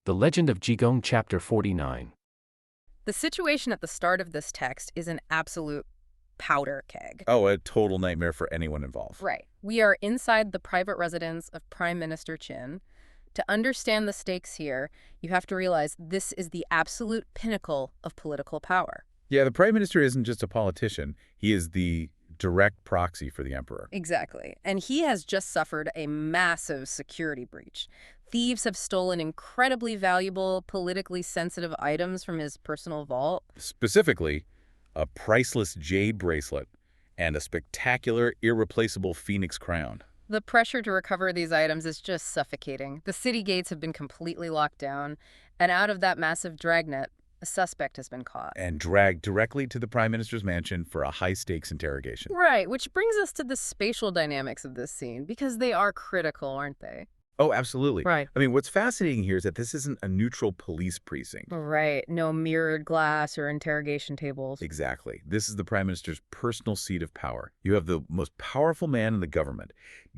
The Legend of Jigong, Chapter 49. The situation at the start of this text is an absolute powder keg. Oh, a total nightmare for anyone involved. Right. We are inside the private residence of Prime Minister Qin. To understand the stakes here, you have to realize this is the absolute pinnacle of political power. Yeah, the prime minister isn't just a politician. He is the direct proxy for the emperor. Exactly. And he has just suffered a massive security breach. Thieves have stolen incredibly valuable, politically sensitive items from his personal vault. Specifically, a priceless jade bracelet and a spectacular, irreplaceable phoenix crown. The pressure to recover these items is just suffocating. The city gates have been completely locked down, and out of that massive dragnet, a suspect has been caught. And dragged directly to the prime minister's mansion for a high-stakes interrogation. Right, which brings us to the spatial dynamics of this scene, because they are critical, aren't they? Oh, absolutely. Right. I mean, what's fascinating here is that this isn't a neutral police precinct. Right, no mirrored glass or interrogation tables. Exactly. This is the prime minister's personal seat of power. You have the most powerful man in the government,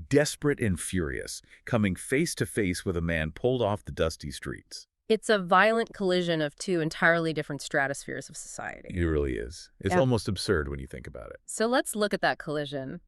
desperate and furious, coming face to face with a man pulled off the dusty streets. It's a violent collision of two entirely different stratospheres of society. It really is. It's almost absurd when you think about it. So let's look at that collision.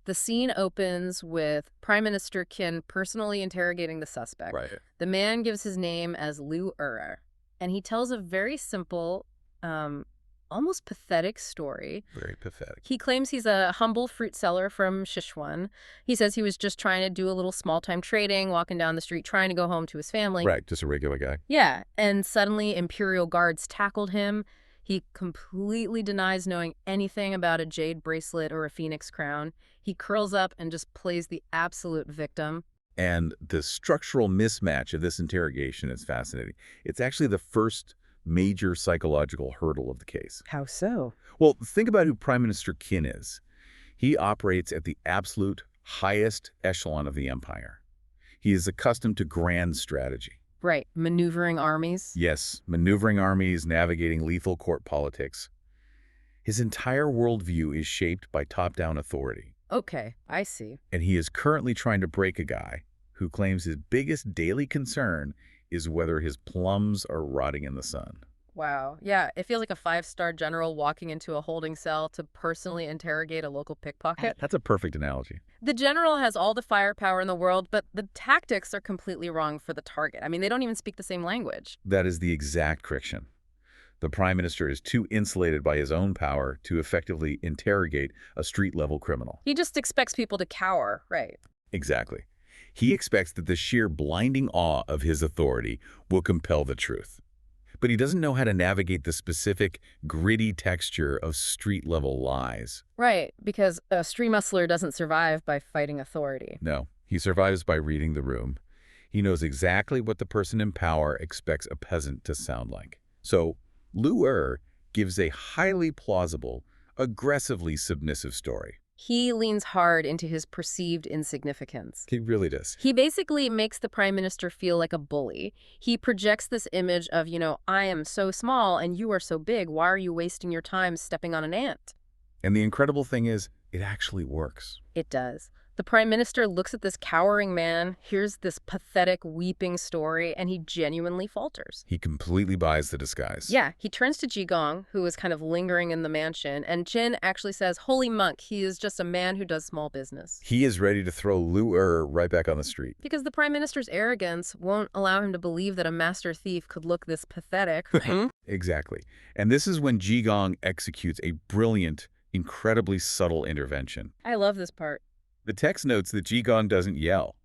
The scene opens with Prime Minister Qin personally interrogating the suspect. Right. The man gives his name as Liu Er, and he tells a very simple, almost pathetic story. Very pathetic. He claims he's a humble fruit seller from Sichuan. He says he was just trying to do a little small-time trading, walking down the street, trying to go home to his family. Right, just a regular guy. Yeah, and suddenly Imperial guards tackled him. He completely denies knowing anything about a jade bracelet or a phoenix crown. He curls up and just plays the absolute victim. And the structural mismatch of this interrogation is fascinating. It's actually the first major psychological hurdle of the case. How so? Well, think about who Prime Minister Qin is. He operates at the absolute highest echelon of the empire. He is accustomed to grand strategy. Right, maneuvering armies. Yes, maneuvering armies, navigating lethal court politics. His entire worldview is shaped by top-down authority. Okay, I see. And he is currently trying to break a guy who claims his biggest daily concern is whether his plums are rotting in the sun. Wow. Yeah, it feels like a five-star general walking into a holding cell to personally interrogate a local pickpocket. That's a perfect analogy. The general has all the firepower in the world, but the tactics are completely wrong for the target. I mean, they don't even speak the same language. That is the exact friction. The prime minister is too insulated by his own power to effectively interrogate a street-level criminal. He just expects people to cower, right? Exactly. He expects that the sheer blinding awe of his authority will compel the truth. But he doesn't know how to navigate the specific, gritty texture of street-level lies. Right, because a street muscler doesn't survive by fighting authority. No, he survives by reading the room. He knows exactly what the person in power expects a peasant to sound like. So, Liu Er gives a highly plausible, aggressively submissive story. He leans hard into his perceived insignificance. He really does. He basically makes the prime minister feel like a bully. He projects this image of, I am so small and you are so big. Why are you wasting your time stepping on an ant? And the incredible thing is, it actually works. It does. The prime minister looks at this cowering man, hears this pathetic, weeping story, and he genuinely falters. He completely buys the disguise. Yeah, he turns to Jigong, who is kind of lingering in the mansion, and Jin actually says, "Holy monk, he is just a man who does small business." He is ready to throw Liu Er right back on the street. Because the prime minister's arrogance won't allow him to believe that a master thief could look this pathetic. Exactly. And this is when Jigong executes a brilliant, incredibly subtle intervention. I love this part. The text notes that Jigong doesn't yell.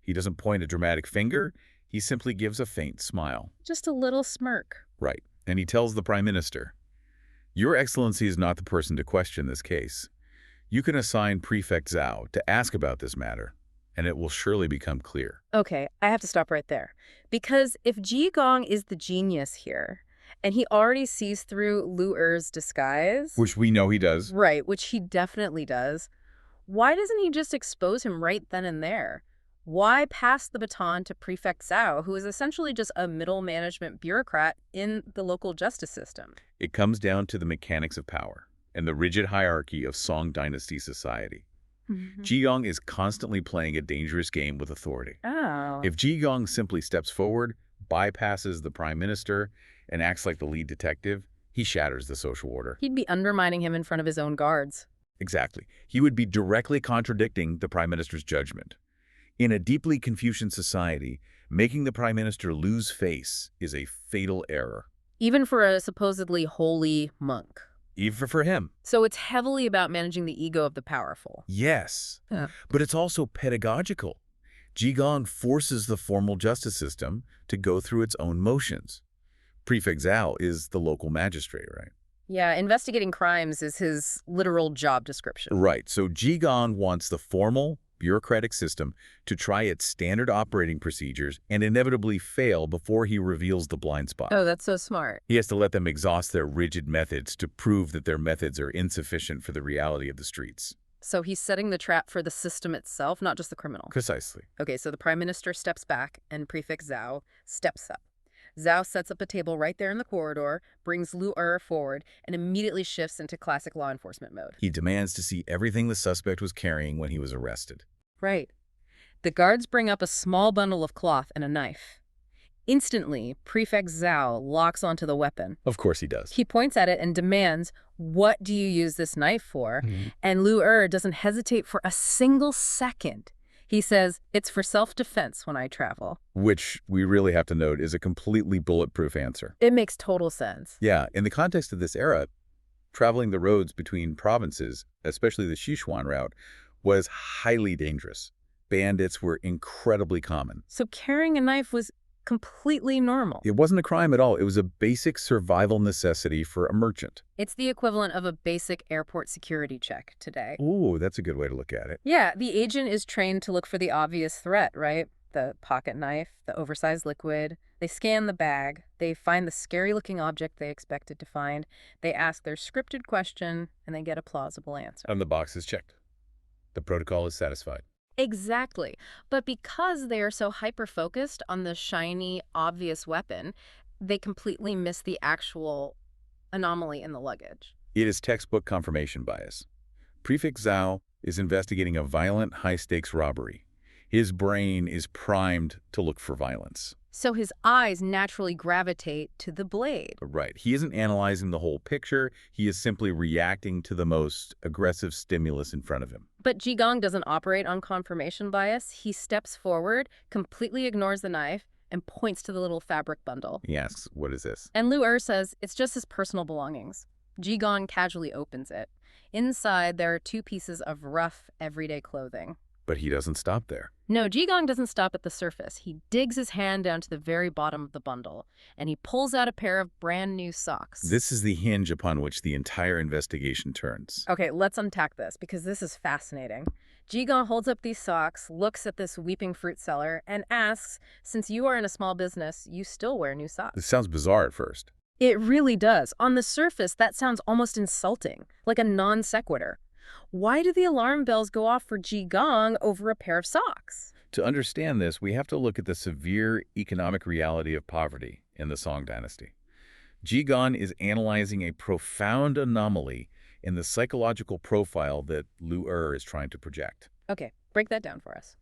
He doesn't point a dramatic finger. He simply gives a faint smile. Just a little smirk. Right. And he tells the prime minister, "Your Excellency is not the person to question this case. You can assign Prefect Zhao to ask about this matter, and it will surely become clear." Okay, I have to stop right there. Because if Jigong is the genius here, and he already sees through Liu Er's disguise... Which we know he does. Right, which he definitely does. Why doesn't he just expose him right then and there? Why pass the baton to Prefect Zhao, who is essentially just a middle management bureaucrat in the local justice system? It comes down to the mechanics of power and the rigid hierarchy of Song Dynasty society. Jigong is constantly playing a dangerous game with authority. Oh. If Jigong simply steps forward, bypasses the prime minister and acts like the lead detective, he shatters the social order. He'd be undermining him in front of his own guards. Exactly. He would be directly contradicting the prime minister's judgment. In a deeply Confucian society, making the prime minister lose face is a fatal error. Even for a supposedly holy monk. Even for him. So it's heavily about managing the ego of the powerful. Yes. Yeah. But it's also pedagogical. Jigong forces the formal justice system to go through its own motions. Prefect Zhao is the local magistrate, right? Yeah, investigating crimes is his literal job description. Right. So Jigong wants the formal, bureaucratic system to try its standard operating procedures and inevitably fail before he reveals the blind spot. Oh, that's so smart. He has to let them exhaust their rigid methods to prove that their methods are insufficient for the reality of the streets. So he's setting the trap for the system itself, not just the criminal. Precisely. Okay, so the prime minister steps back and Prefect Zhao steps up. Zhao sets up a table right there in the corridor, brings Lu forward, and immediately shifts into classic law enforcement mode. He demands to see everything the suspect was carrying when he was arrested. Right. The guards bring up a small bundle of cloth and a knife. Instantly, Prefect Zhao locks onto the weapon. Of course he does. He points at it and demands, "What do you use this knife for?" And Lu doesn't hesitate for a single second. He says, "It's for self-defense when I travel." Which we really have to note is a completely bulletproof answer. It makes total sense. Yeah, in the context of this era, traveling the roads between provinces, especially the Sichuan route, was highly dangerous. Bandits were incredibly common. So carrying a knife was completely normal. It wasn't a crime at all. It was a basic survival necessity for a merchant. It's the equivalent of a basic airport security check today. Ooh, that's a good way to look at it. Yeah, the agent is trained to look for the obvious threat, right? The pocket knife, the oversized liquid. They scan the bag. They find the scary-looking object they expected to find. They ask their scripted question, and they get a plausible answer. And the box is checked. The protocol is satisfied. Exactly. But because they are so hyper-focused on the shiny, obvious weapon, they completely miss the actual anomaly in the luggage. It is textbook confirmation bias. Prefect Zhao is investigating a violent, high-stakes robbery. His brain is primed to look for violence. So his eyes naturally gravitate to the blade. Right. He isn't analyzing the whole picture. He is simply reacting to the most aggressive stimulus in front of him. But Jigong doesn't operate on confirmation bias. He steps forward, completely ignores the knife, and points to the little fabric bundle. He asks, "What is this?" And Lu says it's just his personal belongings. Jigong casually opens it. Inside, there are 2 pieces of rough, everyday clothing. But he doesn't stop there. No, Jigong doesn't stop at the surface. He digs his hand down to the very bottom of the bundle, and he pulls out a pair of brand new socks. This is the hinge upon which the entire investigation turns. Okay, let's unpack this, because this is fascinating. Jigong holds up these socks, looks at this weeping fruit seller, and asks, "Since you are in a small business, you still wear new socks?" This sounds bizarre at first. It really does. On the surface, that sounds almost insulting, like a non sequitur. Why do the alarm bells go off for Jigong over a pair of socks? To understand this, we have to look at the severe economic reality of poverty in the Song dynasty. Jigong is analyzing a profound anomaly in the psychological profile that Lu is trying to project. Okay, break that down for us.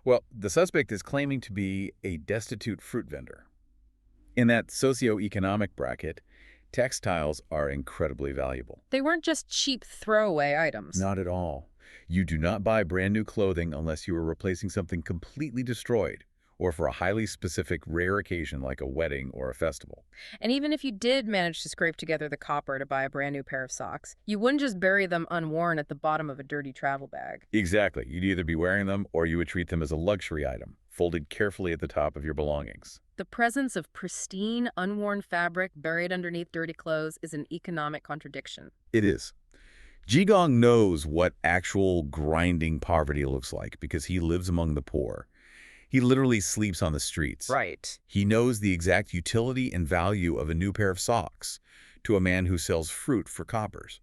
Well, the suspect is claiming to be a destitute fruit vendor. In that socioeconomic bracket, textiles are incredibly valuable. They weren't just cheap throwaway items. Not at all. You do not buy brand new clothing unless you are replacing something completely destroyed or for a highly specific rare occasion like a wedding or a festival. And even if you did manage to scrape together the copper to buy a brand new pair of socks, you wouldn't just bury them unworn at the bottom of a dirty travel bag. Exactly. You'd either be wearing them or you would treat them as a luxury item, folded carefully at the top of your belongings. The presence of pristine, unworn fabric buried underneath dirty clothes is an economic contradiction. It is. Jigong knows what actual grinding poverty looks like because he lives among the poor. He literally sleeps on the streets. Right. He knows the exact utility and value of a new pair of socks to a man who sells fruit for coppers.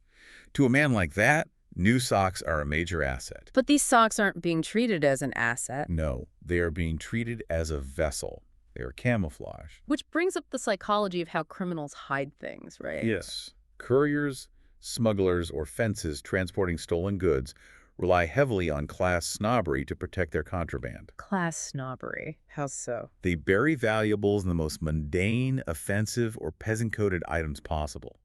To a man like that, new socks are a major asset. But these socks aren't being treated as an asset. No, they are being treated as a vessel. They are camouflage. Which brings up the psychology of how criminals hide things, right? Yes. Couriers, smugglers, or fences transporting stolen goods rely heavily on class snobbery to protect their contraband. Class snobbery. How so? They bury valuables in the most mundane, offensive, or peasant-coded items possible,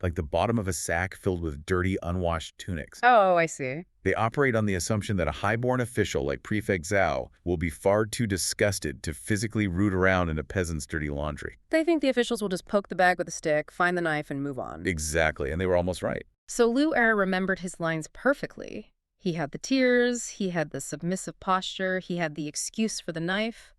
like the bottom of a sack filled with dirty, unwashed tunics. Oh, I see. They operate on the assumption that a highborn official like Prefect Zhao will be far too disgusted to physically root around in a peasant's dirty laundry. They think the officials will just poke the bag with a stick, find the knife, and move on. Exactly, and they were almost right. So Lu Er remembered his lines perfectly. He had the tears, he had the submissive posture, he had the excuse for the knife,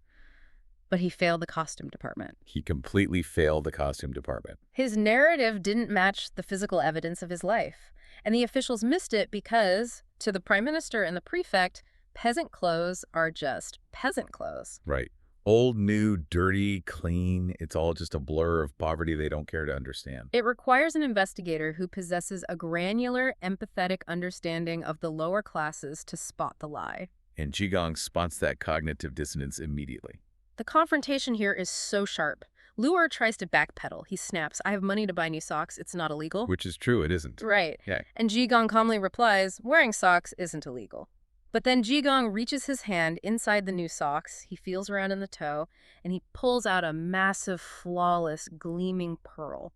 but he failed the costume department. He completely failed the costume department. His narrative didn't match the physical evidence of his life, and the officials missed it because, to the prime minister and the prefect, peasant clothes are just peasant clothes. Right. Old, new, dirty, clean. It's all just a blur of poverty they don't care to understand. It requires an investigator who possesses a granular, empathetic understanding of the lower classes to spot the lie. And Jigong spots that cognitive dissonance immediately. The confrontation here is so sharp. Lu Er tries to backpedal. He snaps, "I have money to buy new socks. It's not illegal." Which is true, it isn't. Right. Yeah. And Jigong calmly replies, "Wearing socks isn't illegal." But then Jigong reaches his hand inside the new socks, he feels around in the toe, and he pulls out a massive, flawless, gleaming pearl.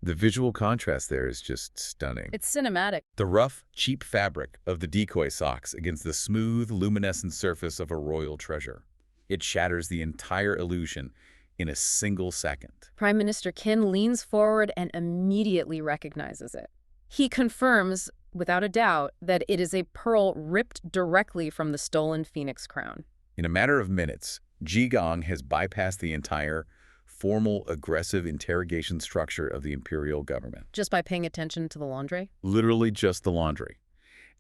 The visual contrast there is just stunning. It's cinematic. The rough, cheap fabric of the decoy socks against the smooth, luminescent surface of a royal treasure. It shatters the entire illusion in a single second. Prime Minister Qin leans forward and immediately recognizes it. He confirms, without a doubt, that it is a pearl ripped directly from the stolen phoenix crown. In a matter of minutes, Jigong has bypassed the entire formal, aggressive interrogation structure of the imperial government. Just by paying attention to the laundry? Literally just the laundry.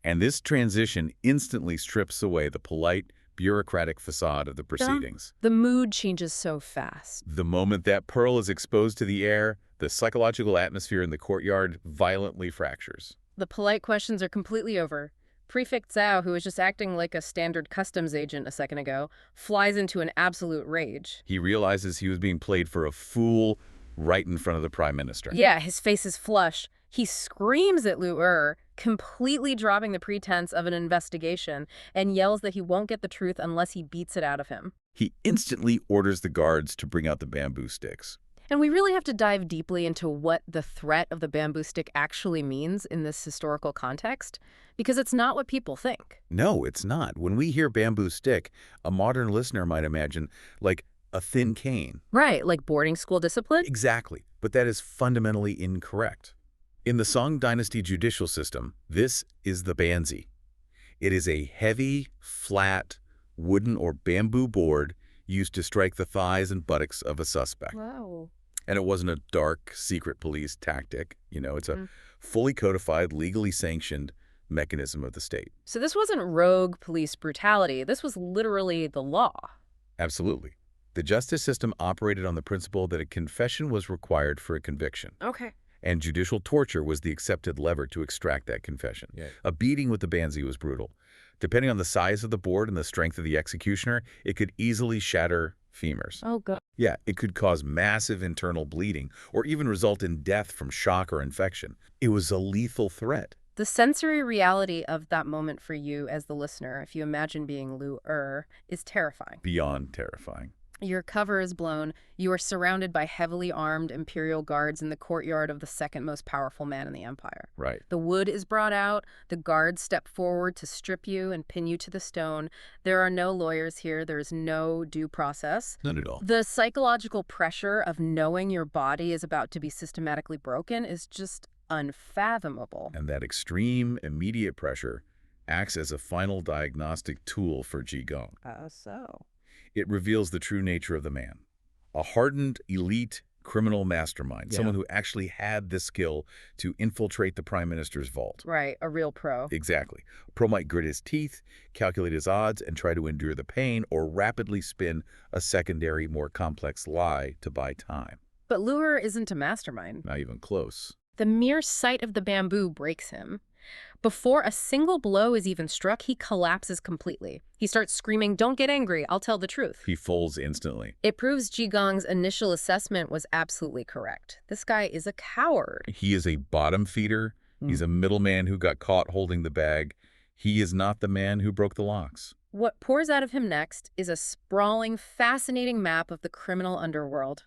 And this transition instantly strips away the polite, bureaucratic facade of the proceedings. The mood changes so fast. The moment that pearl is exposed to the air, the psychological atmosphere in the courtyard violently fractures. The polite questions are completely over. Prefect Zhao, who was just acting like a standard customs agent a second ago, flies into an absolute rage. He realizes he was being played for a fool right in front of the prime minister. Yeah, his face is flushed. He screams at Lu Er, completely dropping the pretense of an investigation, and yells that he won't get the truth unless he beats it out of him. He instantly orders the guards to bring out the bamboo sticks. And we really have to dive deeply into what the threat of the bamboo stick actually means in this historical context, because it's not what people think. No, it's not. When we hear bamboo stick, a modern listener might imagine, like, a thin cane. Right, like boarding school discipline? Exactly, but that is fundamentally incorrect. In the Song Dynasty judicial system, this is the banzi. It is a heavy, flat, wooden or bamboo board used to strike the thighs and buttocks of a suspect. Wow. And it wasn't a dark, secret police tactic. You know, it's a fully codified, legally sanctioned mechanism of the state. So this wasn't rogue police brutality. This was literally the law. Absolutely. The justice system operated on the principle that a confession was required for a conviction. Okay. And judicial torture was the accepted lever to extract that confession. Yeah. A beating with the banzi was brutal. Depending on the size of the board and the strength of the executioner, it could easily shatter femurs. Oh, God. Yeah, it could cause massive internal bleeding or even result in death from shock or infection. It was a lethal threat. The sensory reality of that moment for you as the listener, if you imagine being Lu Er, is terrifying. Beyond terrifying. Your cover is blown. You are surrounded by heavily armed imperial guards in the courtyard of the second most powerful man in the empire. Right. The wood is brought out. The guards step forward to strip you and pin you to the stone. There are no lawyers here. There is no due process. None at all. The psychological pressure of knowing your body is about to be systematically broken is just unfathomable. And that extreme, immediate pressure acts as a final diagnostic tool for Jigong. So? It reveals the true nature of the man. A hardened, elite criminal mastermind, someone who actually had the skill to infiltrate the prime minister's vault. Right, a real pro. Exactly. A pro might grit his teeth, calculate his odds, and try to endure the pain, or rapidly spin a secondary, more complex lie to buy time. But Lu Er isn't a mastermind. Not even close. The mere sight of the bamboo breaks him. Before a single blow is even struck, he collapses completely. He starts screaming, "Don't get angry, I'll tell the truth." He folds instantly. It proves Jigong's initial assessment was absolutely correct. This guy is a coward. He is a bottom feeder. He's a middleman who got caught holding the bag. He is not the man who broke the locks. What pours out of him next is a sprawling, fascinating map of the criminal underworld.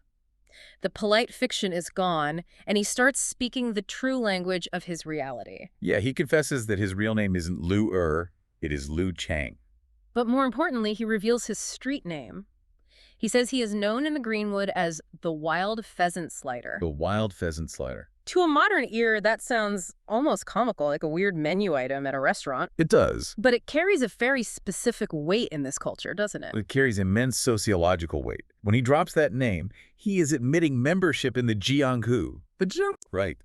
The polite fiction is gone, and he starts speaking the true language of his reality. Yeah, he confesses that his real name isn't Lu Er, it is Lu Chang. But more importantly, he reveals his street name. He says he is known in the Greenwood as the Wild Pheasant Slider. The Wild Pheasant Slider. To a modern ear, that sounds almost comical, like a weird menu item at a restaurant. It does. But it carries a very specific weight in this culture, doesn't it? It carries immense sociological weight. When he drops that name, he is admitting membership in the Jigong. The Jigong? Right.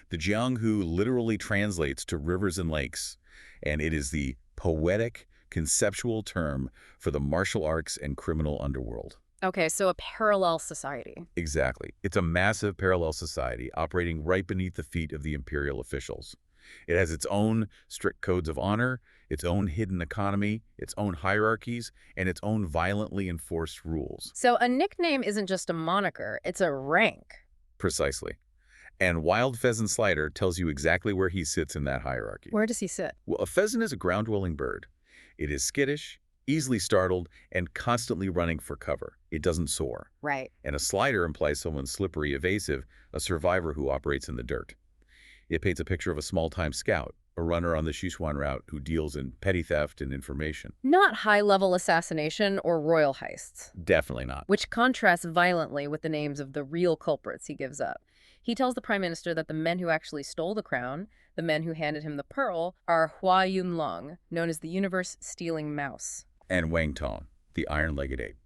The Jigong literally translates to rivers and lakes, and it is the poetic, conceptual term for the martial arts and criminal underworld. Okay, so a parallel society. Exactly. It's a massive parallel society operating right beneath the feet of the imperial officials. It has its own strict codes of honor, its own hidden economy, its own hierarchies, and its own violently enforced rules. So a nickname isn't just a moniker, it's a rank. Precisely. And Wild Pheasant Slider tells you exactly where he sits in that hierarchy. Where does he sit? Well, a pheasant is a ground-dwelling bird. It is skittish, easily startled, and constantly running for cover. It doesn't soar. Right. And a slider implies someone slippery, evasive, a survivor who operates in the dirt. It paints a picture of a small-time scout, a runner on the Sichuan route who deals in petty theft and information. Not high-level assassination or royal heists. Definitely not. Which contrasts violently with the names of the real culprits he gives up. He tells the prime minister that the men who actually stole the crown, the men who handed him the pearl, are Hua Yunlong, known as the universe-stealing mouse. And Wang Tong, the iron-legged ape.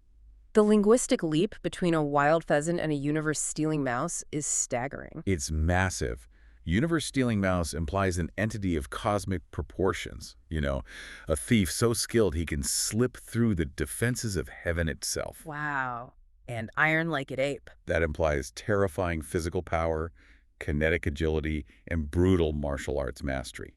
The linguistic leap between a wild pheasant and a universe-stealing mouse is staggering. It's massive. Universe-stealing mouse implies an entity of cosmic proportions. You know, a thief so skilled he can slip through the defenses of heaven itself. Wow. And iron-legged ape. That implies terrifying physical power, kinetic agility, and brutal martial arts mastery.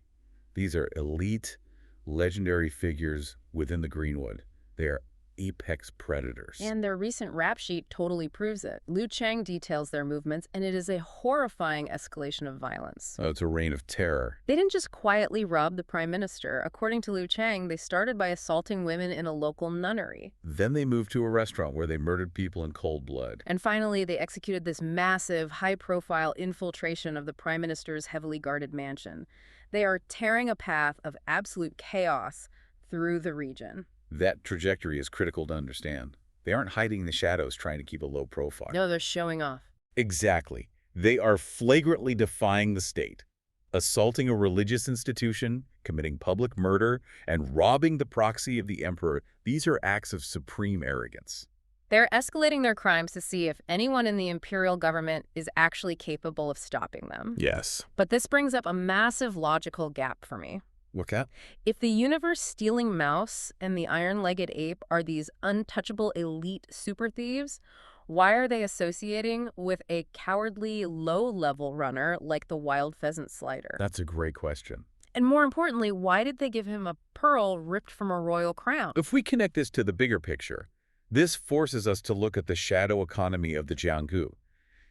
These are elite, legendary figures within the Greenwood. They are apex predators. And their recent rap sheet totally proves it. Lu Chang details their movements, and it is a horrifying escalation of violence. Oh, it's a reign of terror. They didn't just quietly rob the prime minister. According to Lu Chang, they started by assaulting women in a local nunnery. Then they moved to a restaurant where they murdered people in cold blood. And finally, they executed this massive, high-profile infiltration of the prime minister's heavily guarded mansion. They are tearing a path of absolute chaos through the region. That trajectory is critical to understand. They aren't hiding in the shadows trying to keep a low profile. No, they're showing off. Exactly. They are flagrantly defying the state, assaulting a religious institution, committing public murder, and robbing the proxy of the emperor. These are acts of supreme arrogance. They're escalating their crimes to see if anyone in the imperial government is actually capable of stopping them. Yes. But this brings up a massive logical gap for me. What's that? If the universe-stealing mouse and the iron-legged ape are these untouchable elite super thieves, why are they associating with a cowardly, low-level runner like the Wild Pheasant Slider? That's a great question. And more importantly, why did they give him a pearl ripped from a royal crown? If we connect this to the bigger picture, this forces us to look at the shadow economy of the Jianghu.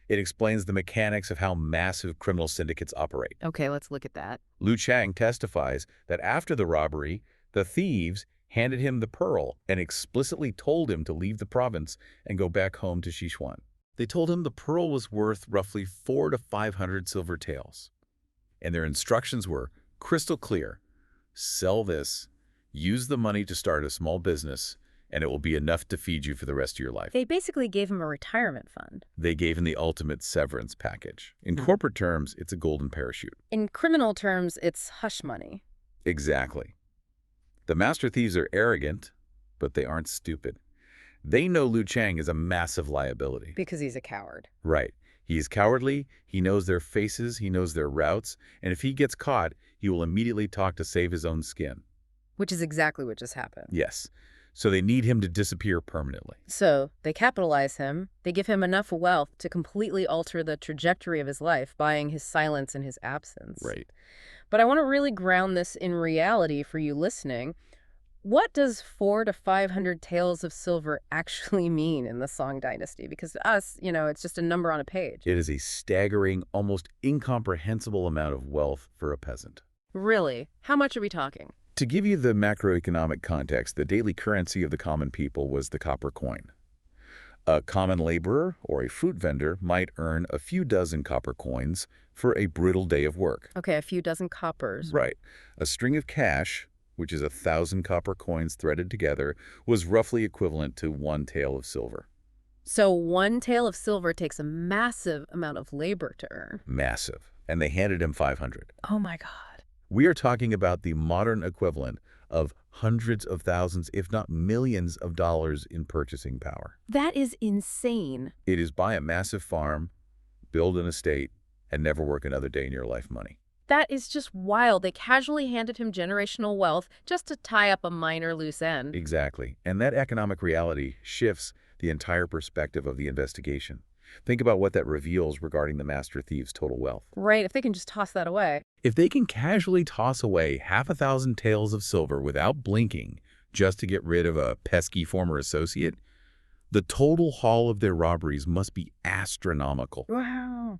It explains the mechanics of how massive criminal syndicates operate. Okay, let's look at that. Lu Chang testifies that after the robbery, the thieves handed him the pearl and explicitly told him to leave the province and go back home to Sichuan. They told him the pearl was worth roughly 400 to 500 silver taels. And their instructions were crystal clear. Sell this, use the money to start a small business, and it will be enough to feed you for the rest of your life. They basically gave him a retirement fund. They gave him the ultimate severance package. In corporate terms, it's a golden parachute. In criminal terms, it's hush money. Exactly. The master thieves are arrogant, but they aren't stupid. They know Lu Chang is a massive liability. Because he's a coward. Right. He is cowardly, he knows their faces, he knows their routes, and if he gets caught, he will immediately talk to save his own skin. Which is exactly what just happened. Yes. So they need him to disappear permanently. So they capitalize him. They give him enough wealth to completely alter the trajectory of his life, buying his silence and his absence. Right. But I want to really ground this in reality for you listening. What does 400 to 500 taels of silver actually mean in the Song Dynasty? Because to us, it's just a number on a page. It is a staggering, almost incomprehensible amount of wealth for a peasant. Really? How much are we talking? To give you the macroeconomic context, the daily currency of the common people was the copper coin. A common laborer or a fruit vendor might earn a few dozen copper coins for a brutal day of work. Okay, a few dozen coppers. Right. A string of cash, which is 1,000 copper coins threaded together, was roughly equivalent to one tael of silver. So one tael of silver takes a massive amount of labor to earn. Massive. And they handed him 500. Oh my God. We are talking about the modern equivalent of hundreds of thousands, if not millions of dollars in purchasing power. That is insane. It is buy a massive farm, build an estate, and never work another day in your life money. That is just wild. They casually handed him generational wealth just to tie up a minor loose end. Exactly. And that economic reality shifts the entire perspective of the investigation. Think about what that reveals regarding the master thief's total wealth. Right, if they can just toss that away. If they can casually toss away 1,000 taels of silver without blinking just to get rid of a pesky former associate, the total haul of their robberies must be astronomical. Wow.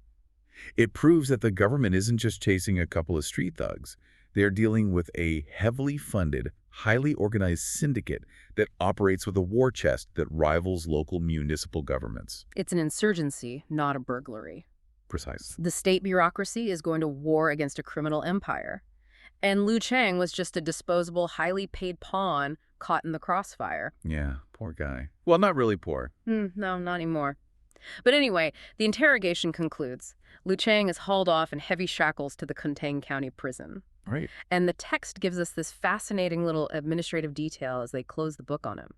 It proves that the government isn't just chasing a couple of street thugs. They're dealing with a heavily funded, highly organized syndicate that operates with a war chest that rivals local municipal governments. It's an insurgency, not a burglary. Precise. The state bureaucracy is going to war against a criminal empire. And Liu Chang was just a disposable, highly paid pawn caught in the crossfire. Yeah, poor guy. Well, not really poor. No, not anymore. But anyway, the interrogation concludes. Liu Chang is hauled off in heavy shackles to the Kuntang County prison. Right. And the text gives us this fascinating little administrative detail as they close the book on him.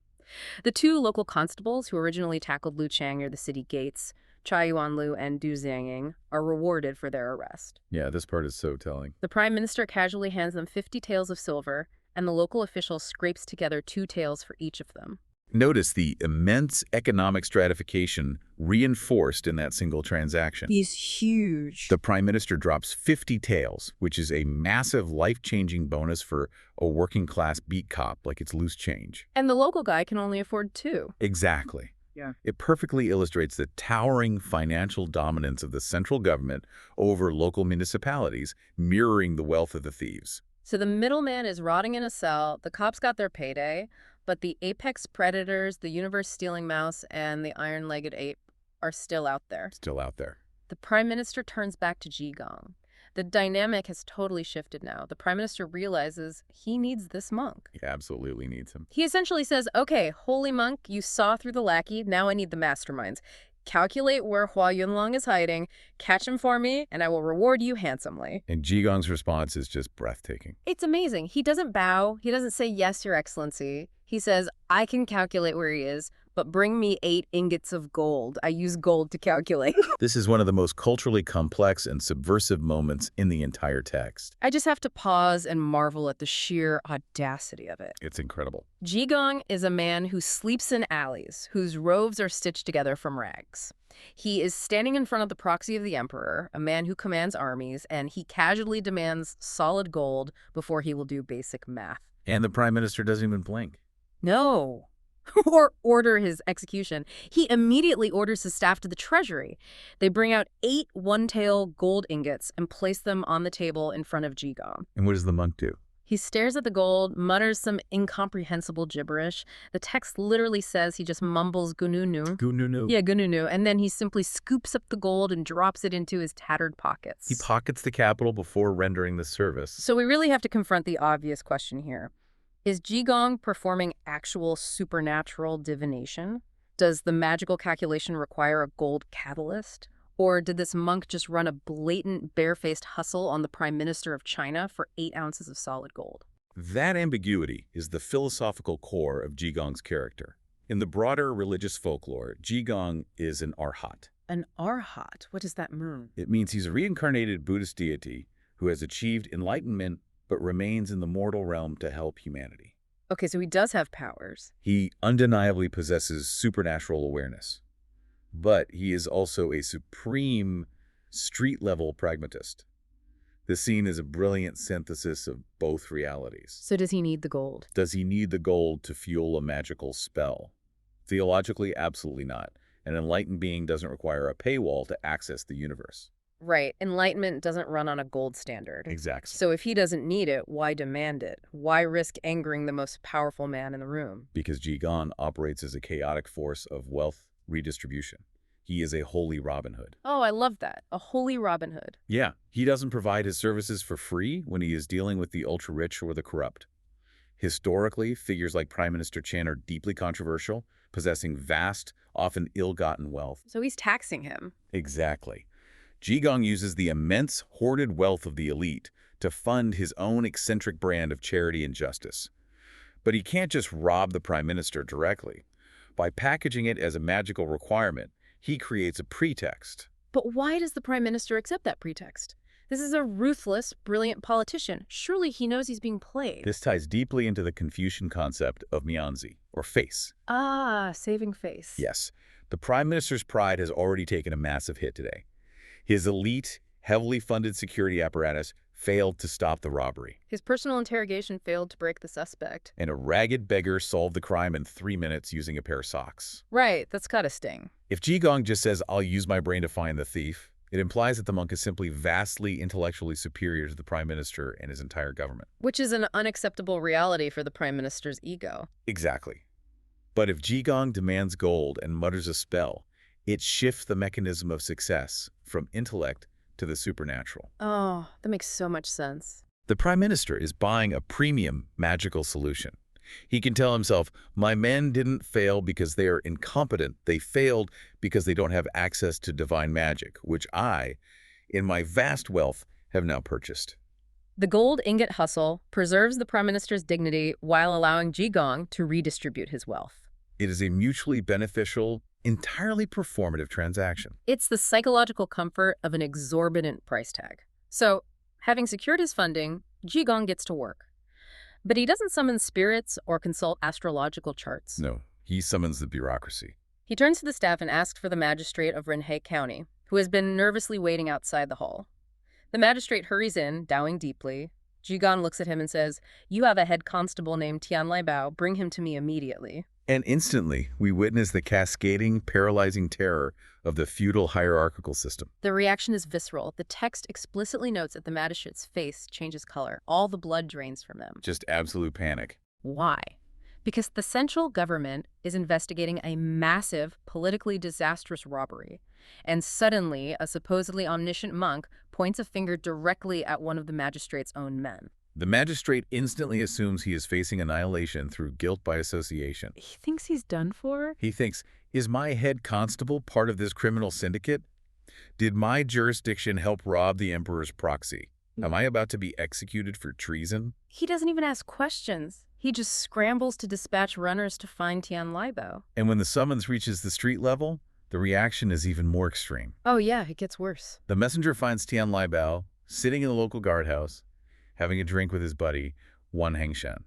The two local constables who originally tackled Liu Chang near the city gates, Chai Yuan-lu and Du Xiangying, are rewarded for their arrest. Yeah, this part is so telling. The prime minister casually hands them 50 taels of silver, and the local official scrapes together 2 taels for each of them. Notice the immense economic stratification reinforced in that single transaction. He's huge. The prime minister drops 50 taels, which is a massive life-changing bonus for a working-class beat cop like it's loose change. And the local guy can only afford 2. Exactly. Yeah. It perfectly illustrates the towering financial dominance of the central government over local municipalities, mirroring the wealth of the thieves. So the middleman is rotting in a cell, the cops got their payday, but the apex predators, the universe-stealing mouse, and the iron-legged ape are still out there. Still out there. The prime minister turns back to Jigong. The dynamic has totally shifted now. The prime minister realizes he needs this monk. He absolutely needs him. He essentially says, okay, holy monk, you saw through the lackey, now I need the masterminds. Calculate where Hua Yunlong is hiding, catch him for me, and I will reward you handsomely. And Jigong's response is just breathtaking. It's amazing. He doesn't bow. He doesn't say, yes, your excellency. He says, I can calculate where he is, but bring me 8 ingots of gold. I use gold to calculate. This is one of the most culturally complex and subversive moments in the entire text. I just have to pause and marvel at the sheer audacity of it. It's incredible. Jigong is a man who sleeps in alleys, whose robes are stitched together from rags. He is standing in front of the proxy of the emperor, a man who commands armies, and he casually demands solid gold before he will do basic math. And the prime minister doesn't even blink. No. Or order his execution. He immediately orders his staff to the treasury. They bring out 8 one-tael gold ingots and place them on the table in front of Jigong. And what does the monk do? He stares at the gold, mutters some incomprehensible gibberish. The text literally says he just mumbles gununu. Gununu. Yeah, gununu. And then he simply scoops up the gold and drops it into his tattered pockets. He pockets the capital before rendering the service. So we really have to confront the obvious question here. Is Jigong performing actual supernatural divination? Does the magical calculation require a gold catalyst? Or did this monk just run a blatant, barefaced hustle on the Prime Minister of China for 8 ounces of solid gold? That ambiguity is the philosophical core of Jigong's character. In the broader religious folklore, Jigong is an arhat. An arhat? What does that mean? It means he's a reincarnated Buddhist deity who has achieved enlightenment but remains in the mortal realm to help humanity. Okay, so he does have powers. He undeniably possesses supernatural awareness, but he is also a supreme street-level pragmatist. The scene is a brilliant synthesis of both realities. So does he need the gold? Does he need the gold to fuel a magical spell? Theologically, absolutely not. An enlightened being doesn't require a paywall to access the universe. Right. Enlightenment doesn't run on a gold standard. Exactly. So if he doesn't need it, why demand it? Why risk angering the most powerful man in the room? Because Jigong operates as a chaotic force of wealth redistribution. He is a holy Robin Hood. Oh, I love that. A holy Robin Hood. Yeah, he doesn't provide his services for free when he is dealing with the ultra-rich or the corrupt. Historically, figures like Prime Minister Chen are deeply controversial, possessing vast, often ill-gotten wealth. So he's taxing him. Exactly. Jigong uses the immense hoarded wealth of the elite to fund his own eccentric brand of charity and justice. But he can't just rob the Prime Minister directly. By packaging it as a magical requirement, he creates a pretext. But why does the Prime Minister accept that pretext? This is a ruthless, brilliant politician. Surely he knows he's being played. This ties deeply into the Confucian concept of mianzi, or face. Ah, saving face. Yes, the Prime Minister's pride has already taken a massive hit today. His elite, heavily funded security apparatus failed to stop the robbery. His personal interrogation failed to break the suspect. And a ragged beggar solved the crime in 3 minutes using a pair of socks. Right, that's gotta sting. If Jigong just says, "I'll use my brain to find the thief," it implies that the monk is simply vastly intellectually superior to the Prime Minister and his entire government. Which is an unacceptable reality for the Prime Minister's ego. Exactly. But if Jigong demands gold and mutters a spell, it shifts the mechanism of success from intellect to the supernatural. Oh, that makes so much sense. The Prime Minister is buying a premium magical solution. He can tell himself, "My men didn't fail because they are incompetent. They failed because they don't have access to divine magic, which I, in my vast wealth, have now purchased." The gold ingot hustle preserves the Prime Minister's dignity while allowing Jigong to redistribute his wealth. It is a mutually beneficial, entirely performative transaction. It's the psychological comfort of an exorbitant price tag. So, having secured his funding, Jigong gets to work. But he doesn't summon spirits or consult astrological charts. No, he summons the bureaucracy. He turns to the staff and asks for the magistrate of Renhe County, who has been nervously waiting outside the hall. The magistrate hurries in, bowing deeply. Jigong looks at him and says, "You have a head constable named Tian Lai Bao. Bring him to me immediately." And instantly, we witness the cascading, paralyzing terror of the feudal hierarchical system. The reaction is visceral. The text explicitly notes that the magistrate's face changes color. All the blood drains from them. Just absolute panic. Why? Because the central government is investigating a massive, politically disastrous robbery. And suddenly, a supposedly omniscient monk points a finger directly at one of the magistrate's own men. The magistrate instantly assumes he is facing annihilation through guilt by association. He thinks he's done for? He thinks, "Is my head constable part of this criminal syndicate? Did my jurisdiction help rob the emperor's proxy? Am I about to be executed for treason?" He doesn't even ask questions. He just scrambles to dispatch runners to find Tian Lai Bao. And when the summons reaches the street level, the reaction is even more extreme. Oh yeah, it gets worse. The messenger finds Tian Lai Bao sitting in the local guardhouse, having a drink with his buddy, Wan Hengshan.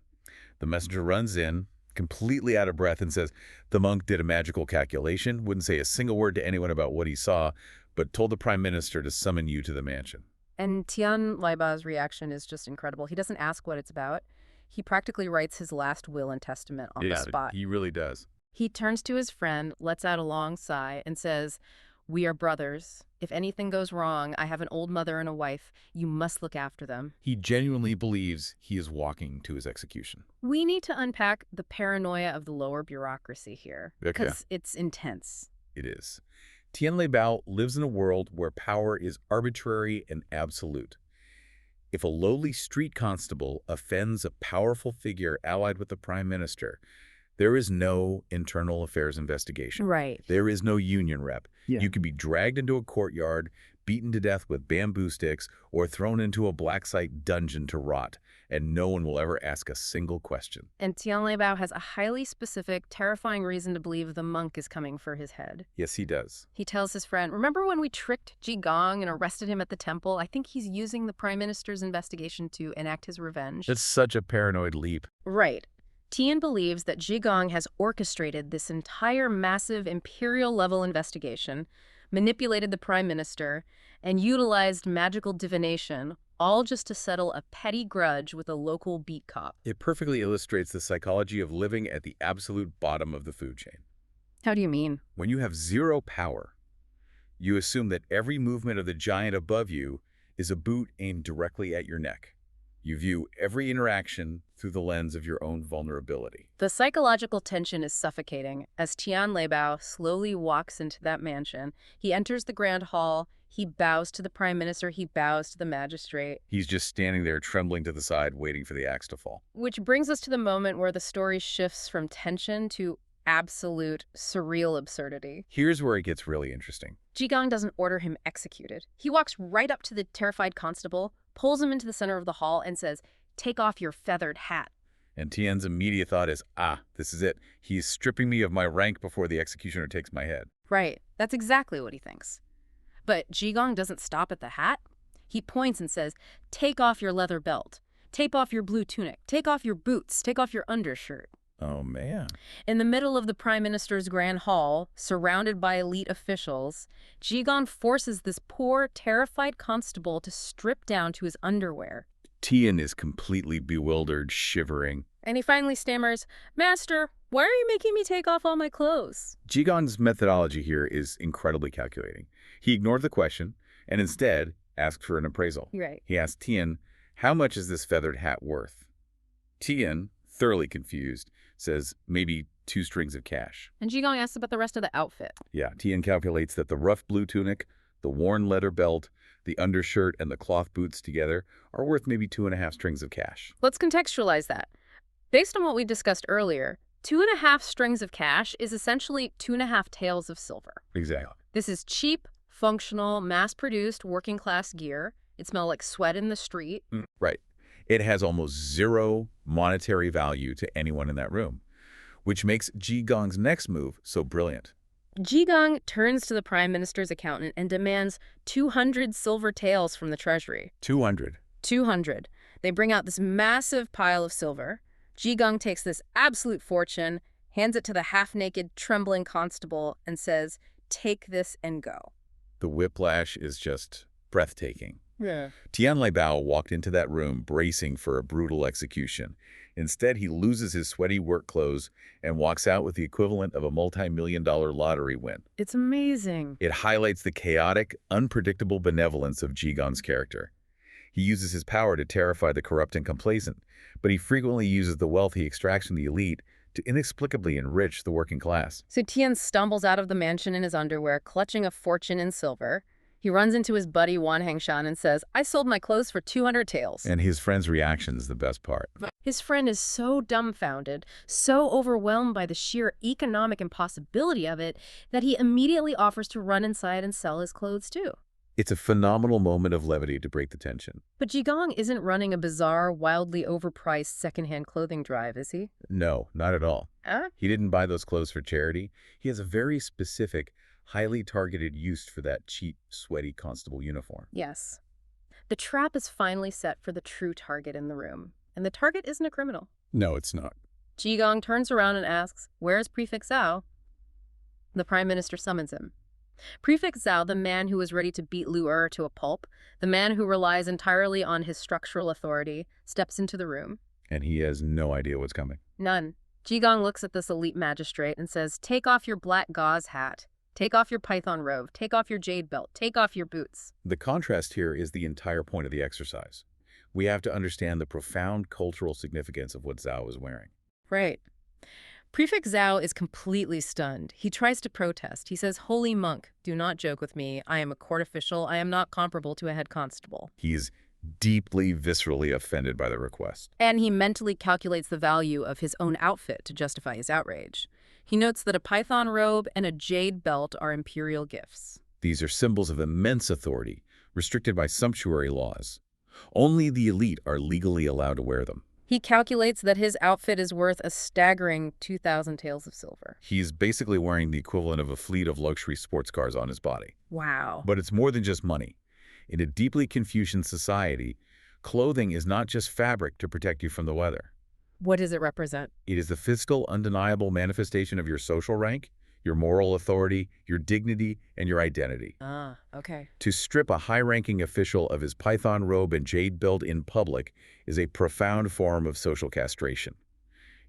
The messenger runs in, completely out of breath, and says the monk did a magical calculation, wouldn't say a single word to anyone about what he saw, but told the Prime Minister to summon you to the mansion. And Tian Lai Bao's reaction is just incredible. He doesn't ask what it's about. He practically writes his last will and testament on the spot. He really does. He turns to his friend, lets out a long sigh, and says, "We are brothers. If anything goes wrong, I have an old mother and a wife. You must look after them." He genuinely believes he is walking to his execution. We need to unpack the paranoia of the lower bureaucracy here, Okay. because it's intense. It is. Tian Lai Bao lives in a world where power is arbitrary and absolute. If a lowly street constable offends a powerful figure allied with the Prime Minister, there is no internal affairs investigation. Right. There is no union rep. Yeah. You could be dragged into a courtyard, beaten to death with bamboo sticks, or thrown into a black site dungeon to rot, and no one will ever ask a single question. And Tian Lai Bao has a highly specific, terrifying reason to believe the monk is coming for his head. Yes, he does. He tells his friend, "Remember when we tricked Jigong and arrested him at the temple? I think he's using the Prime Minister's investigation to enact his revenge." That's such a paranoid leap. Right. Tian believes that Jigong has orchestrated this entire massive imperial-level investigation, manipulated the Prime Minister, and utilized magical divination, all just to settle a petty grudge with a local beat cop. It perfectly illustrates the psychology of living at the absolute bottom of the food chain. How do you mean? When you have zero power, You assume that every movement of the giant above you is a boot aimed directly at your neck. You view every interaction through the lens of your own vulnerability. The psychological tension is suffocating as Tian Leibao slowly walks into that mansion. He enters the grand hall. He bows to the prime minister. He bows to the magistrate. He's just standing there trembling to the side, waiting for the axe to fall. Which brings us to the moment where the story shifts from tension to absolute surreal absurdity. Here's where it gets really interesting. Jigong doesn't order him executed. He walks right up to the terrified constable, pulls him into the center of the hall, and says, "Take off your feathered hat." And Tian's immediate thought is, this is it. He's stripping me of my rank before the executioner takes my head. Right, that's exactly what he thinks. But Jigong doesn't stop at the hat. He points and says, "Take off your leather belt. Take off your blue tunic. Take off your boots. Take off your undershirt." Oh, man. In the middle of the Prime Minister's grand hall, surrounded by elite officials, Jigong forces this poor, terrified constable to strip down to his underwear. Tian is completely bewildered, shivering. And he finally stammers, "Master, why are you making me take off all my clothes?" Jigong's methodology here is incredibly calculating. He ignored the question and instead asked for an appraisal. Right. He asked Tian, "How much is this feathered hat worth?" Tian, thoroughly confused, says maybe 2 strings of cash. And Jigong asks about the rest of the outfit. Yeah, Tian calculates that the rough blue tunic, the worn leather belt, the undershirt, and the cloth boots together are worth maybe 2.5 strings of cash. Let's contextualize that. Based on what we discussed earlier, 2.5 strings of cash is essentially 2.5 taels of silver. Exactly. This is cheap, functional, mass-produced, working-class gear. It smells like sweat in the street. Right. It has almost zero monetary value to anyone in that room, which makes Jigong's next move so brilliant. Jigong turns to the prime minister's accountant and demands 200 silver taels from the treasury. 200. 200. They bring out this massive pile of silver. Jigong takes this absolute fortune, hands it to the half-naked, trembling constable, and says, "Take this and go." The whiplash is just breathtaking. Yeah. Tian Leibao walked into that room bracing for a brutal execution. Instead, he loses his sweaty work clothes and walks out with the equivalent of a multi-million-dollar lottery win. It's amazing. It highlights the chaotic, unpredictable benevolence of Jigong's character. He uses his power to terrify the corrupt and complacent, but he frequently uses the wealth he extracts from the elite to inexplicably enrich the working class. So Tian stumbles out of the mansion in his underwear, clutching a fortune in silver. He runs into his buddy Wan Hangshan and says, "I sold my clothes for 200 taels." And his friend's reaction is the best part. His friend is so dumbfounded, so overwhelmed by the sheer economic impossibility of it, that he immediately offers to run inside and sell his clothes too. It's a phenomenal moment of levity to break the tension. But Jigong isn't running a bizarre, wildly overpriced secondhand clothing drive, is he? No, not at all. Huh? He didn't buy those clothes for charity. He has a very specific, highly targeted use for that cheap, sweaty constable uniform. Yes. The trap is finally set for the true target in the room, and the target isn't a criminal. No, it's not. Jigong turns around and asks, "Where's Prefect Zhao?" The Prime Minister summons him. Prefect Zhao, the man who is ready to beat Lu Er to a pulp, the man who relies entirely on his structural authority, steps into the room. And he has no idea what's coming. None. Jigong looks at this elite magistrate and says, "Take off your black gauze hat. Take off your python robe. Take off your jade belt. Take off your boots." The contrast here is the entire point of the exercise. We have to understand the profound cultural significance of what Zhao is wearing. Right. Prefect Zhao is completely stunned. He tries to protest. He says, "Holy monk, do not joke with me. I am a court official. I am not comparable to a head constable." He's deeply, viscerally offended by the request. And he mentally calculates the value of his own outfit to justify his outrage. He notes that a python robe and a jade belt are imperial gifts. These are symbols of immense authority, restricted by sumptuary laws. Only the elite are legally allowed to wear them. He calculates that his outfit is worth a staggering 2,000 taels of silver. He's basically wearing the equivalent of a fleet of luxury sports cars on his body. Wow. But it's more than just money. In a deeply Confucian society, clothing is not just fabric to protect you from the weather. What does it represent? It is the physical, undeniable manifestation of your social rank, your moral authority, your dignity, and your identity. Ah, okay. To strip a high-ranking official of his python robe and jade belt in public is a profound form of social castration.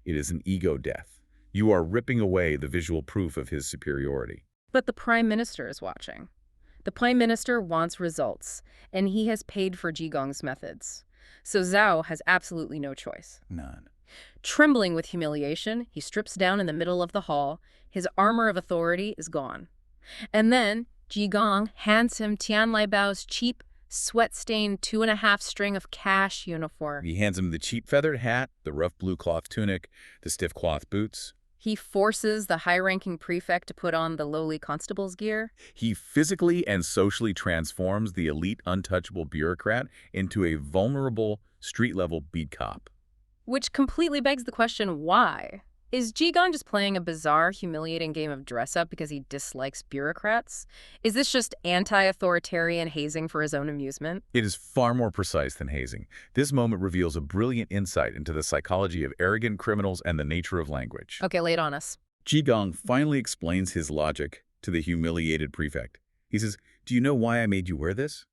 It is an ego death. You are ripping away the visual proof of his superiority. But the Prime Minister is watching. The Prime Minister wants results, and he has paid for Jigong's methods. So Zhao has absolutely no choice. None. Trembling with humiliation, he strips down in the middle of the hall. His armor of authority is gone. And then Jigong hands him Tianlai Bao's cheap, sweat-stained 2.5 string of cash uniform. He hands him the cheap feathered hat, the rough blue cloth tunic, the stiff cloth boots. He forces the high-ranking prefect to put on the lowly constable's gear. He physically and socially transforms the elite untouchable bureaucrat into a vulnerable street-level beat cop. Which completely begs the question, why? Is Jigong just playing a bizarre, humiliating game of dress-up because he dislikes bureaucrats? Is this just anti-authoritarian hazing for his own amusement? It is far more precise than hazing. This moment reveals a brilliant insight into the psychology of arrogant criminals and the nature of language. Okay, lay it on us. Jigong finally explains his logic to the humiliated prefect. He says, "Do you know why I made you wear this?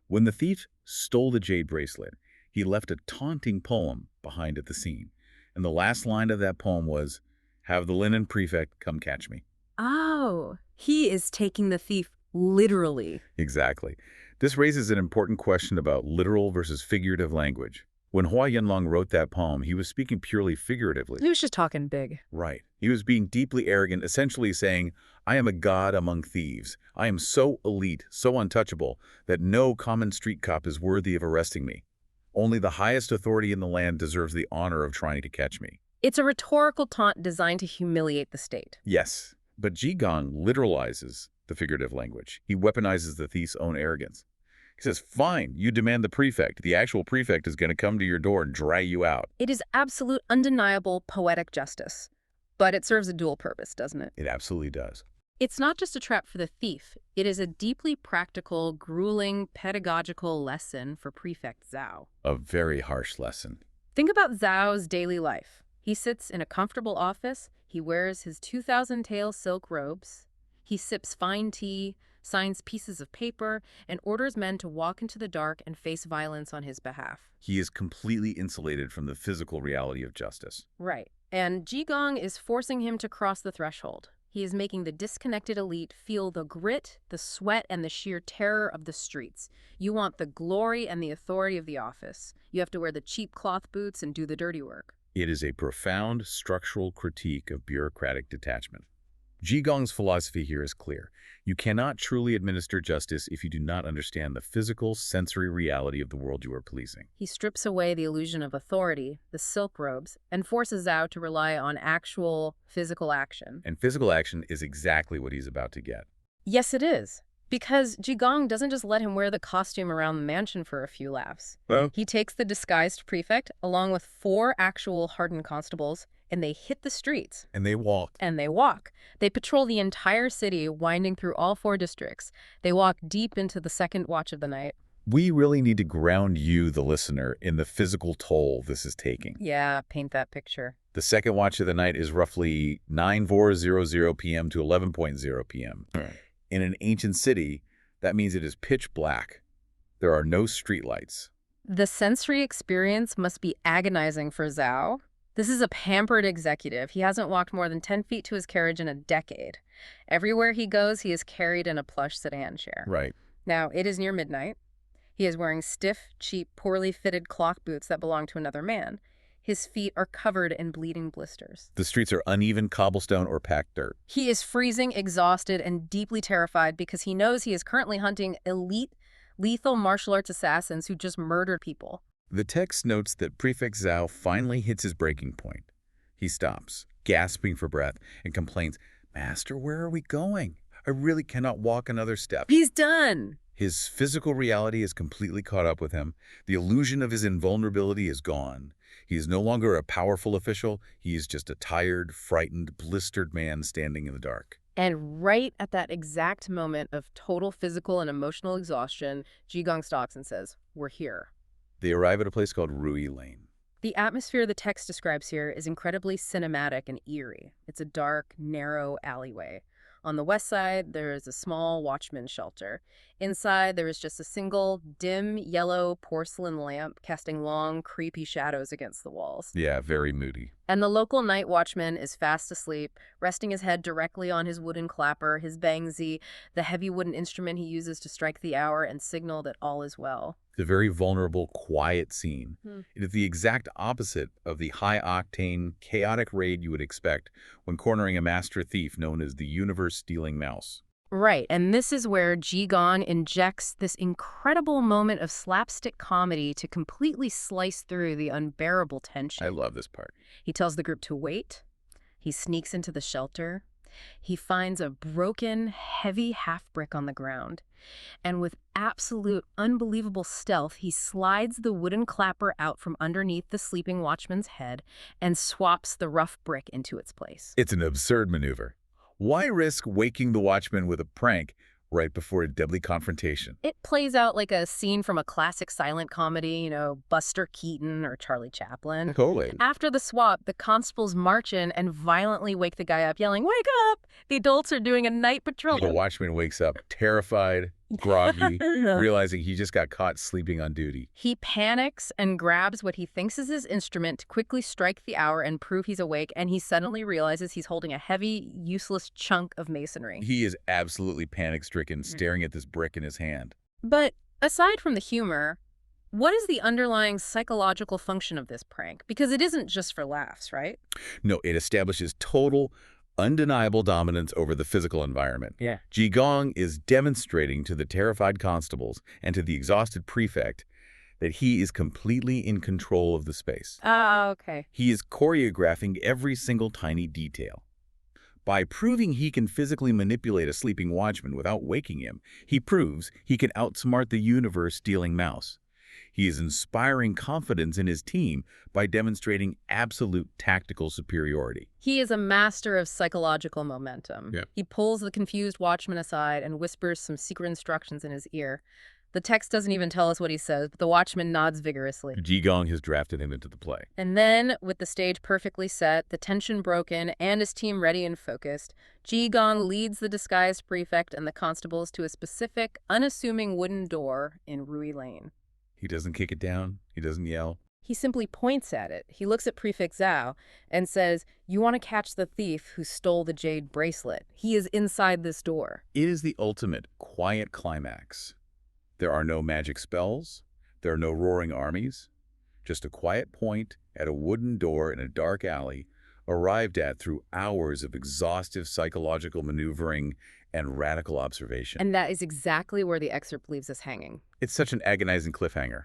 When the thief stole the jade bracelet, he left a taunting poem behind at the scene. And the last line of that poem was, 'Have the linen prefect come catch me.'" Oh, he is taking the thief literally. Exactly. This raises an important question about literal versus figurative language. When Hua Yunlong wrote that poem, he was speaking purely figuratively. He was just talking big. Right. He was being deeply arrogant, essentially saying, "I am a god among thieves. I am so elite, so untouchable, that no common street cop is worthy of arresting me. Only the highest authority in the land deserves the honor of trying to catch me." It's a rhetorical taunt designed to humiliate the state. Yes, but Jigong literalizes the figurative language. He weaponizes the thief's own arrogance. He says, "Fine, you demand the prefect. The actual prefect is going to come to your door and drag you out." It is absolute, undeniable, poetic justice. But it serves a dual purpose, doesn't it? It absolutely does. It's not just a trap for the thief. It is a deeply practical, grueling, pedagogical lesson for Prefect Zhao. A very harsh lesson. Think about Zhao's daily life. He sits in a comfortable office. He wears his 2,000-tail silk robes. He sips fine tea, signs pieces of paper, and orders men to walk into the dark and face violence on his behalf. He is completely insulated from the physical reality of justice. Right. And Jigong is forcing him to cross the threshold. He is making the disconnected elite feel the grit, the sweat, and the sheer terror of the streets. You want the glory and the authority of the office. You have to wear the cheap cloth boots and do the dirty work. It is a profound structural critique of bureaucratic detachment. Jigong's philosophy here is clear. You cannot truly administer justice if you do not understand the physical, sensory reality of the world you are policing. He strips away the illusion of authority, the silk robes, and forces Zhao to rely on actual physical action. And physical action is exactly what he's about to get. Yes, it is. Because Jigong doesn't just let him wear the costume around the mansion for a few laughs. Well, He takes the disguised prefect, along with 4 actual hardened constables, and they hit the streets. and they walk. And they walk. They patrol the entire city, winding through all 4 districts. They walk deep into the second watch of the night. We really need to ground you, the listener, in the physical toll this is taking. Yeah, paint that picture. The second watch of the night is roughly 9:400 p.m. to 11:00 p.m. In an ancient city, that means it is pitch black. There are no streetlights. The sensory experience must be agonizing for Zhao. This is a pampered executive. He hasn't walked more than 10 feet to his carriage in a decade. Everywhere he goes, he is carried in a plush sedan chair. Right. Now, it is near midnight. He is wearing stiff, cheap, poorly fitted clock boots that belong to another man. His feet are covered in bleeding blisters. The streets are uneven cobblestone or packed dirt. He is freezing, exhausted, and deeply terrified because he knows he is currently hunting elite, lethal martial arts assassins who just murdered people. The text notes that Prefect Zhao finally hits his breaking point. He stops, gasping for breath, and complains, "Master, where are we going? I really cannot walk another step." He's done. His physical reality is completely caught up with him. The illusion of his invulnerability is gone. He is no longer a powerful official. He is just a tired, frightened, blistered man standing in the dark. And right at that exact moment of total physical and emotional exhaustion, Jigong stalks and says, "We're here." They arrive at a place called Rui Lane. The atmosphere the text describes here is incredibly cinematic and eerie. It's a dark, narrow alleyway. On the west side, there is a small watchman's shelter. Inside, there is just a single, dim, yellow porcelain lamp casting long, creepy shadows against the walls. Yeah, very moody. And the local night watchman is fast asleep, resting his head directly on his wooden clapper, his bangzi, the heavy wooden instrument he uses to strike the hour and signal that all is well. It's a very vulnerable, quiet scene. Hmm. It is the exact opposite of the high-octane, chaotic raid you would expect when cornering a master thief known as the universe-stealing mouse. Right, and this is where Jigong injects this incredible moment of slapstick comedy to completely slice through the unbearable tension. I love this part. He tells the group to wait. He sneaks into the shelter. He finds a broken, heavy half-brick on the ground. And with absolute, unbelievable stealth, he slides the wooden clapper out from underneath the sleeping watchman's head and swaps the rough brick into its place. It's an absurd maneuver. Why risk waking the watchman with a prank right before a deadly confrontation? It plays out like a scene from a classic silent comedy, Buster Keaton or Charlie Chaplin. Totally. After the swap, the constables march in and violently wake the guy up, yelling, "Wake up! The adults are doing a night patrol." The watchman wakes up terrified, groggy, realizing he just got caught sleeping on duty. He panics and grabs what he thinks is his instrument to quickly strike the hour and prove he's awake, and he suddenly realizes he's holding a heavy, useless chunk of masonry. He is absolutely panic-stricken, staring at this brick in his hand. But aside from the humor, what is the underlying psychological function of this prank? Because it isn't just for laughs, right? No, it establishes total, undeniable dominance over the physical environment. Yeah. Jigong is demonstrating to the terrified constables and to the exhausted prefect that he is completely in control of the space. Okay. He is choreographing every single tiny detail. By proving he can physically manipulate a sleeping watchman without waking him, he proves he can outsmart the universe-stealing mouse. He is inspiring confidence in his team by demonstrating absolute tactical superiority. He is a master of psychological momentum. Yeah. He pulls the confused watchman aside and whispers some secret instructions in his ear. The text doesn't even tell us what he says, but the watchman nods vigorously. Jigong has drafted him into the play. And then, with the stage perfectly set, the tension broken, and his team ready and focused, Jigong leads the disguised prefect and the constables to a specific, unassuming wooden door in Rui Lane. He doesn't kick it down. He doesn't yell. He simply points at it. He looks at Prefect Zhao and says, "You want to catch the thief who stole the jade bracelet. He is inside this door." It is the ultimate quiet climax. There are no magic spells. There are no roaring armies. Just a quiet point at a wooden door in a dark alley, arrived at through hours of exhaustive psychological maneuvering and radical observation. And that is exactly where the excerpt leaves us hanging. It's such an agonizing cliffhanger.